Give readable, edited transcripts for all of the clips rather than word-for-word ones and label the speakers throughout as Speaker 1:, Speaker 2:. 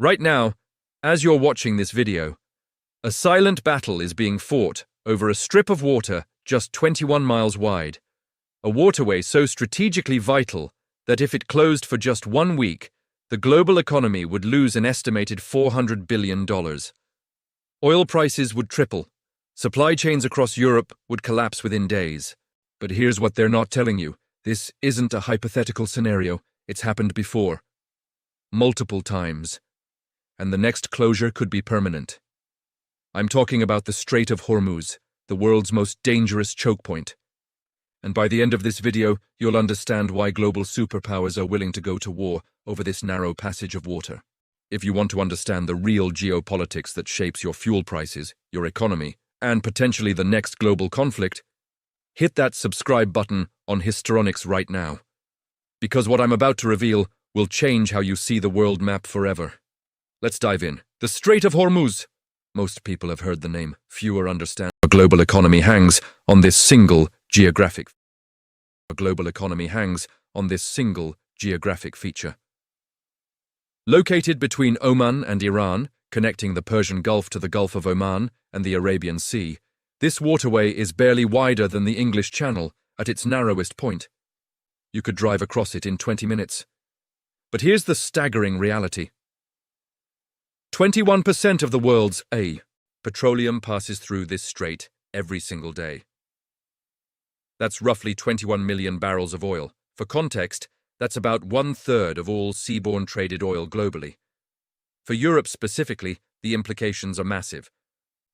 Speaker 1: Right now, as you're watching this video, a silent battle is being fought over a strip of water just 21 miles wide, a waterway so strategically vital that if it closed for just 1 week, the global economy would lose an estimated $400 billion. Oil prices would triple. Supply chains across Europe would collapse within days. But here's what they're not telling you. This isn't a hypothetical scenario. It's happened before. Multiple times. And the next closure could be permanent. I'm talking about the Strait of Hormuz, the world's most dangerous choke point. And by the end of this video, you'll understand why global superpowers are willing to go to war over this narrow passage of water. If you want to understand the real geopolitics that shapes your fuel prices, your economy, and potentially the next global conflict, hit that subscribe button on HistoraXis right now. Because what I'm about to reveal will change how you see the world map forever. Let's dive in. The Strait of Hormuz. Most people have heard the name. Fewer understand. A global economy hangs on this single geographic feature. Located between Oman and Iran, connecting the Persian Gulf to the Gulf of Oman and the Arabian Sea, this waterway is barely wider than the English Channel at its narrowest point. You could drive across it in 20 minutes. But here's the staggering reality. 21% of the world's petroleum passes through this strait every single day. That's roughly 21 million barrels of oil. For context, that's about 1/3 of all seaborne traded oil globally. For Europe specifically, the implications are massive.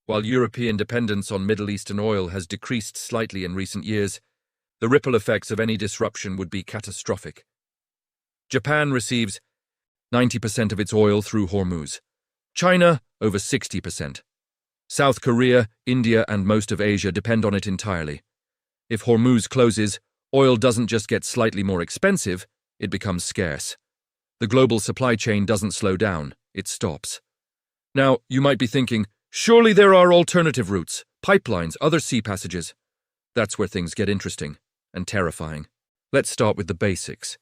Speaker 1: While European dependence on Middle Eastern oil has decreased slightly in recent years, the ripple effects of any disruption would be catastrophic. Japan receives 90% of its oil through Hormuz. China, over 60%. South Korea, India, and most of Asia depend on it entirely. If Hormuz closes, oil doesn't just get slightly more expensive, it becomes scarce. The global supply chain doesn't slow down, it stops. Now, you might be thinking, surely there are alternative routes, pipelines, other sea passages. That's where things get interesting and terrifying. Let's start with the basics.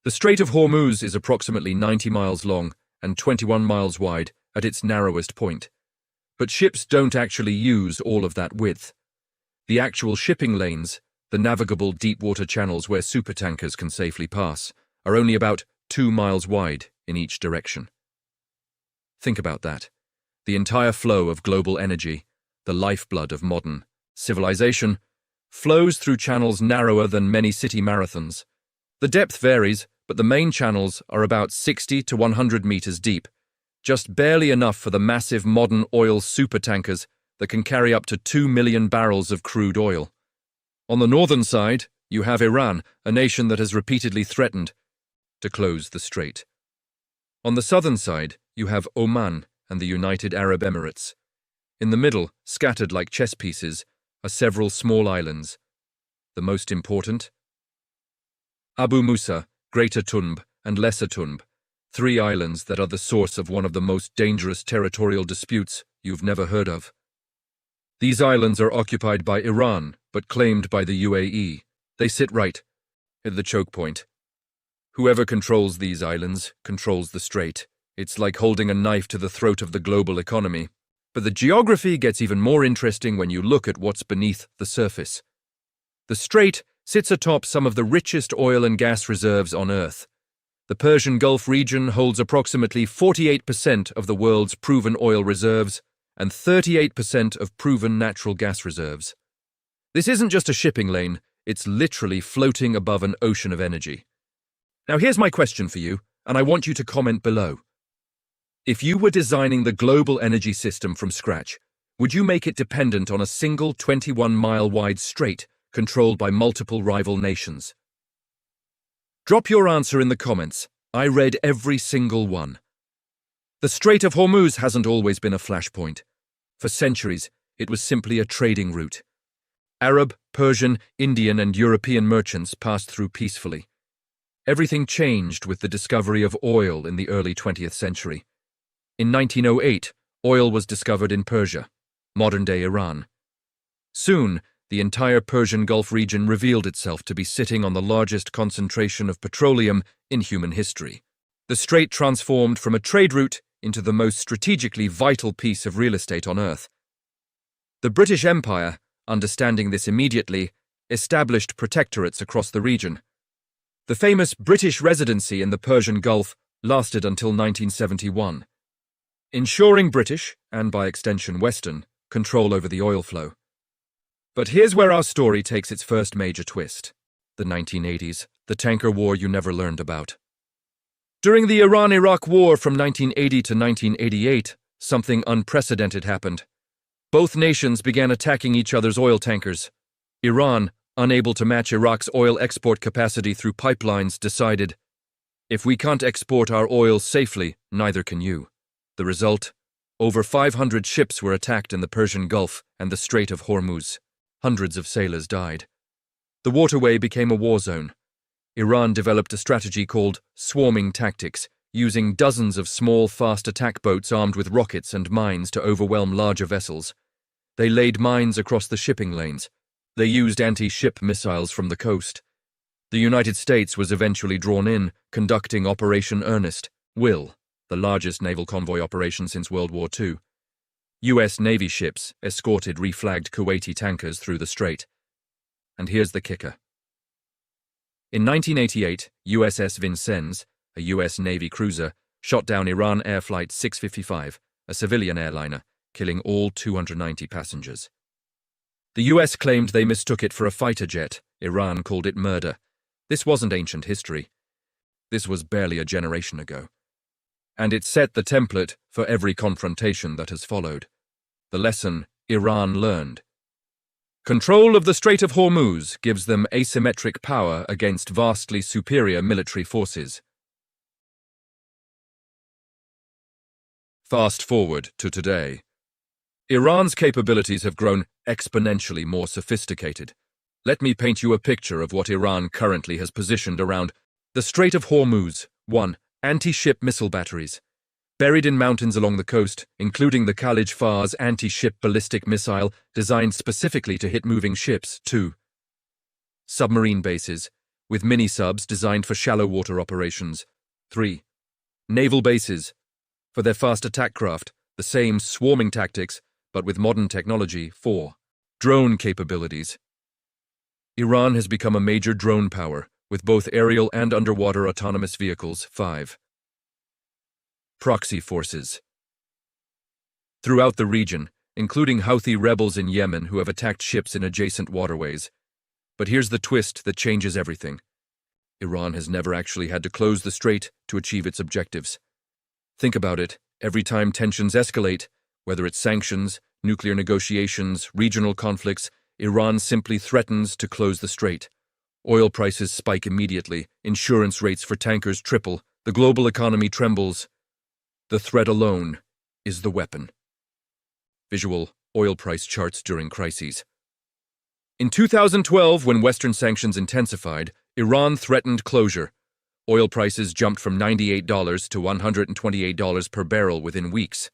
Speaker 1: The Strait of Hormuz is approximately 90 miles long and 21 miles wide at its narrowest point. But ships don't actually use all of that width. The actual shipping lanes, the navigable deep-water channels where supertankers can safely pass, are only about 2 miles wide in each direction. Think about that. The entire flow of global energy, the lifeblood of modern civilization, flows through channels narrower than many city marathons. The depth varies, but the main channels are about 60 to 100 meters deep, just barely enough for the massive modern oil supertankers that can carry up to 2 million barrels of crude oil. On the northern side, you have Iran, a nation that has repeatedly threatened to close the strait. On the southern side, you have Oman and the United Arab Emirates. In the middle, scattered like chess pieces, are several small islands. The most important? Abu Musa, Greater Tunb, and Lesser Tunb, 3 islands that are the source of one of the most dangerous territorial disputes you've never heard of. These islands are occupied by Iran, but claimed by the UAE. They sit right at the choke point. Whoever controls these islands controls the strait. It's like holding a knife to the throat of the global economy. But the geography gets even more interesting when you look at what's beneath the surface. The strait sits atop some of the richest oil and gas reserves on Earth. The Persian Gulf region holds approximately 48% of the world's proven oil reserves and 38% of proven natural gas reserves. This isn't just a shipping lane, it's literally floating above an ocean of energy. Now here's my question for you, and I want you to comment below. If you were designing the global energy system from scratch, would you make it dependent on a single 21-mile-wide strait controlled by multiple rival nations? Drop your answer in the comments. I read every single one. The Strait of Hormuz hasn't always been a flashpoint. For centuries, it was simply a trading route. Arab, Persian, Indian, and European merchants passed through peacefully. Everything changed with the discovery of oil in the early 20th century. In 1908, oil was discovered in Persia, modern-day Iran. Soon, the entire Persian Gulf region revealed itself to be sitting on the largest concentration of petroleum in human history. The strait transformed from a trade route into the most strategically vital piece of real estate on Earth. The British Empire, understanding this immediately, established protectorates across the region. The famous British Residency in the Persian Gulf lasted until 1971, ensuring British, and by extension Western, control over the oil flow. But here's where our story takes its first major twist. The 1980s, the tanker war you never learned about. During the Iran-Iraq War from 1980 to 1988, something unprecedented happened. Both nations began attacking each other's oil tankers. Iran, unable to match Iraq's oil export capacity through pipelines, decided, if we can't export our oil safely, neither can you. The result? Over 500 ships were attacked in the Persian Gulf and the Strait of Hormuz. Hundreds of sailors died. The waterway became a war zone. Iran developed a strategy called swarming tactics, using dozens of small, fast attack boats armed with rockets and mines to overwhelm larger vessels. They laid mines across the shipping lanes. They used anti-ship missiles from the coast. The United States was eventually drawn in, conducting Operation Earnest Will, the largest naval convoy operation since World War II. U.S. Navy ships escorted reflagged Kuwaiti tankers through the strait. And here's the kicker. In 1988, USS Vincennes, a U.S. Navy cruiser, shot down Iran Air Flight 655, a civilian airliner, killing all 290 passengers. The U.S. claimed they mistook it for a fighter jet. Iran called it murder. This wasn't ancient history. This was barely a generation ago. And it set the template for every confrontation that has followed. The lesson Iran learned. Control of the Strait of Hormuz gives them asymmetric power against vastly superior military forces. Fast forward to today. Iran's capabilities have grown exponentially more sophisticated. Let me paint you a picture of what Iran currently has positioned around the Strait of Hormuz. 1. Anti-ship missile batteries. Buried in mountains along the coast, including the Khalij Fars anti-ship ballistic missile designed specifically to hit moving ships. 2. Submarine bases, with mini-subs designed for shallow water operations. 3. Naval bases, for their fast attack craft, the same swarming tactics, but with modern technology. 4. Drone capabilities. Iran has become a major drone power, with both aerial and underwater autonomous vehicles. 5. Proxy forces. Throughout the region, including Houthi rebels in Yemen who have attacked ships in adjacent waterways. But here's the twist that changes everything. Iran has never actually had to close the strait to achieve its objectives. Think about it. Every time tensions escalate, whether it's sanctions, nuclear negotiations, regional conflicts, Iran simply threatens to close the strait. Oil prices spike immediately, insurance rates for tankers triple, the global economy trembles. The threat alone is the weapon. Visual oil price charts during crises. In 2012, when Western sanctions intensified, Iran threatened closure. Oil prices jumped from $98 to $128 per barrel within weeks.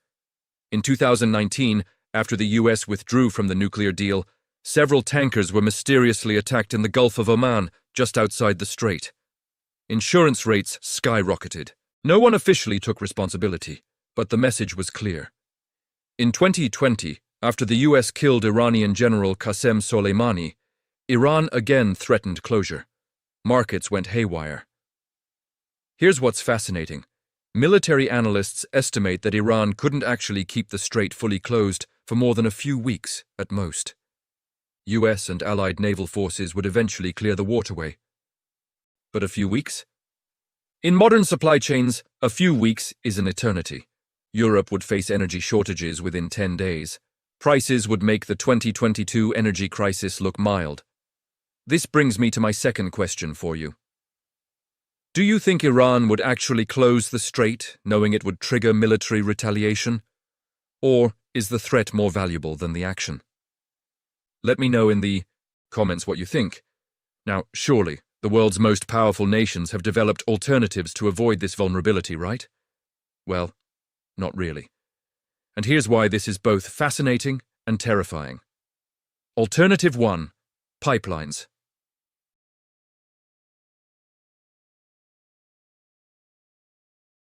Speaker 1: In 2019, after the U.S. withdrew from the nuclear deal, several tankers were mysteriously attacked in the Gulf of Oman, just outside the strait. Insurance rates skyrocketed. No one officially took responsibility, but the message was clear. In 2020, after the U.S. killed Iranian General Qasem Soleimani, Iran again threatened closure. Markets went haywire. Here's what's fascinating. Military analysts estimate that Iran couldn't actually keep the strait fully closed for more than a few weeks at most. U.S. and allied naval forces would eventually clear the waterway. But a few weeks? In modern supply chains, a few weeks is an eternity. Europe would face energy shortages within 10 days. Prices would make the 2022 energy crisis look mild. This brings me to my second question for you. Do you think Iran would actually close the strait, knowing it would trigger military retaliation? Or is the threat more valuable than the action? Let me know in the comments what you think. Now, surely, the world's most powerful nations have developed alternatives to avoid this vulnerability, right? Well, not really. And here's why this is both fascinating and terrifying. Alternative 1. Pipelines.